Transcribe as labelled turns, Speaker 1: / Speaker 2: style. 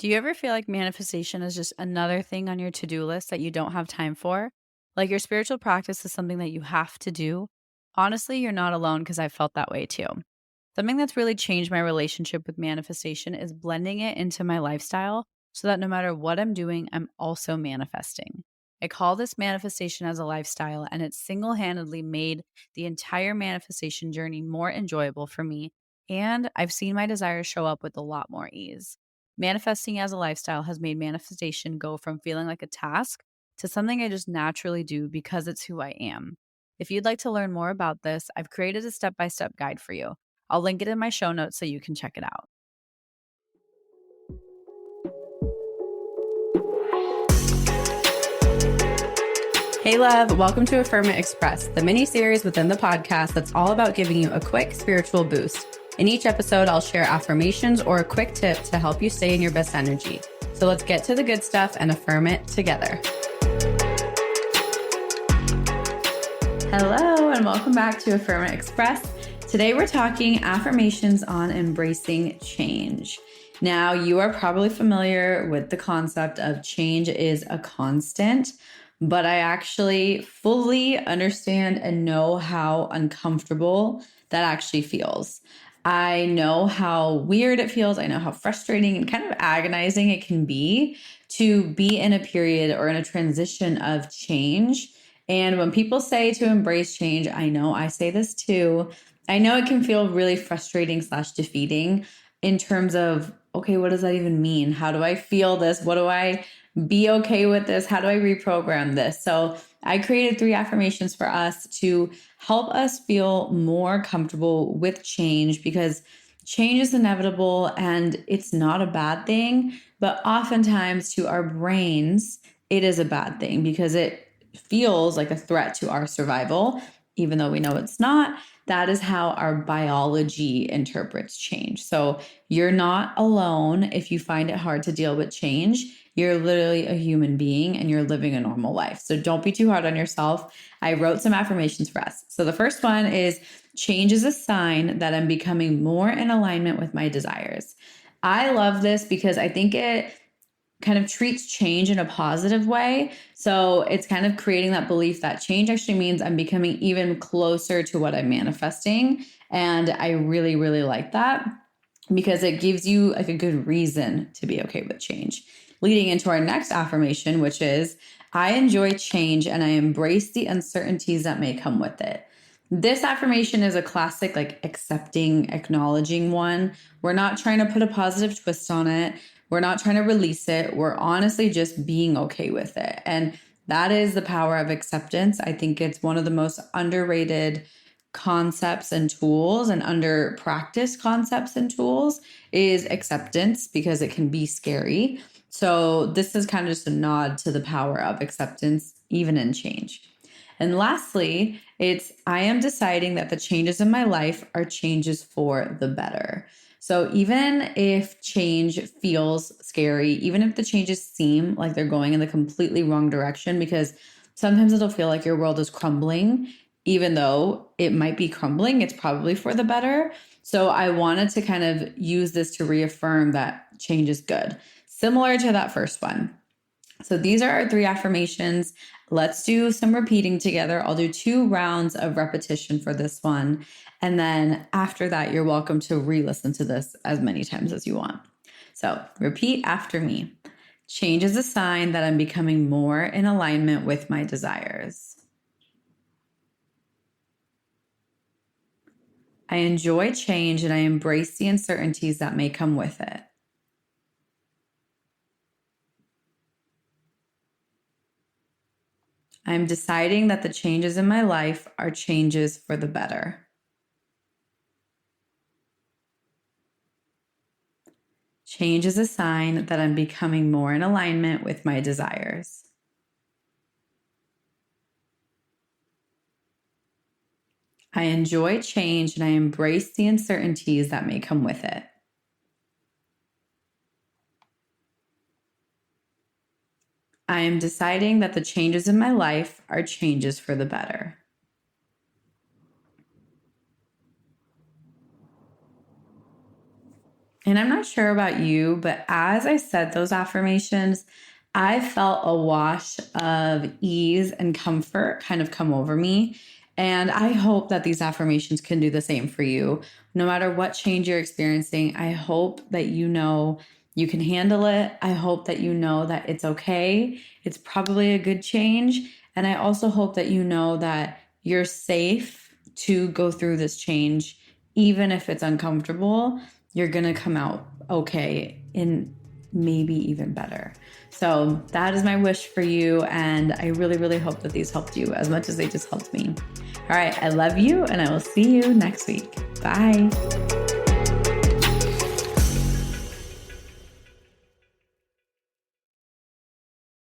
Speaker 1: Do you ever feel like manifestation is just another thing on your to-do list that you don't have time for? Like your spiritual practice is something that you have to do? Honestly, you're not alone because I felt that way too. Something that's really changed my relationship with manifestation is blending it into my lifestyle so that no matter what I'm doing, I'm also manifesting. I call this manifestation as a lifestyle, and it's single handedly made the entire manifestation journey more enjoyable for me. And I've seen my desires show up with a lot more ease. Manifesting as a lifestyle has made manifestation go from feeling like a task to something I just naturally do because it's who I am. If you'd like to learn more about this, I've created a step by step guide for you. I'll link it in my show notes so you can check it out.
Speaker 2: Hey, love, welcome to Affirm It Express, the mini series within the podcast that's all about giving you a quick spiritual boost. In each episode, I'll share affirmations or a quick tip to help you stay in your best energy. So let's get to the good stuff and affirm it together. Hello, and welcome back to Affirm It Express. Today, we're talking affirmations on embracing change. Now, you are probably familiar with the concept of change is a constant, but I actually fully understand and know how uncomfortable that actually feels. I know how weird it feels. I know how frustrating and kind of agonizing it can be to be in a period or in a transition of change. And when people say to embrace change, I know I say this too. I know it can feel really frustrating / defeating in terms of, okay, what does that even mean? How do I feel this? What do I be okay with this? How do I reprogram this? So I created 3 affirmations for us to help us feel more comfortable with change, because change is inevitable and it's not a bad thing. But oftentimes to our brains, it is a bad thing because it feels like a threat to our survival, even though we know it's not. That is how our biology interprets change. So you're not alone if you find it hard to deal with change. You're literally a human being and you're living a normal life. So don't be too hard on yourself. I wrote some affirmations for us. So the first one is change is a sign that I'm becoming more in alignment with my desires. I love this because I think it kind of treats change in a positive way. So it's kind of creating that belief that change actually means I'm becoming even closer to what I'm manifesting. And I really, really like that because it gives you like a good reason to be okay with change. Leading into our next affirmation, which is I enjoy change and I embrace the uncertainties that may come with it. This affirmation is a classic, like accepting, acknowledging one. We're not trying to put a positive twist on it. We're not trying to release it. We're honestly just being okay with it. And that is the power of acceptance. I think it's one of the most underrated concepts and tools and under practice concepts and tools is acceptance, because it can be scary. So this is kind of just a nod to the power of acceptance, even in change. And lastly, it's I am deciding that the changes in my life are changes for the better. So even if change feels scary, even if the changes seem like they're going in the completely wrong direction, because sometimes it'll feel like your world is crumbling, even though it might be crumbling, it's probably for the better. So I wanted to kind of use this to reaffirm that change is good, similar to that first one. So these are our 3 affirmations. Let's do some repeating together. I'll do 2 rounds of repetition for this one. And then after that, you're welcome to re-listen to this as many times as you want. So repeat after me. Change is a sign that I'm becoming more in alignment with my desires. I enjoy change and I embrace the uncertainties that may come with it. I'm deciding that the changes in my life are changes for the better. Change is a sign that I'm becoming more in alignment with my desires. I enjoy change and I embrace the uncertainties that may come with it. I am deciding that the changes in my life are changes for the better. And I'm not sure about you, but as I said those affirmations, I felt a wash of ease and comfort kind of come over me. And I hope that these affirmations can do the same for you. No matter what change you're experiencing, I hope that you know you can handle it. I hope that you know that it's okay. It's probably a good change. And I also hope that you know that you're safe to go through this change, even if it's uncomfortable. You're going to come out okay and maybe even better. So that is my wish for you. And I really, really hope that these helped you as much as they just helped me. All right. I love you and I will see you next week. Bye.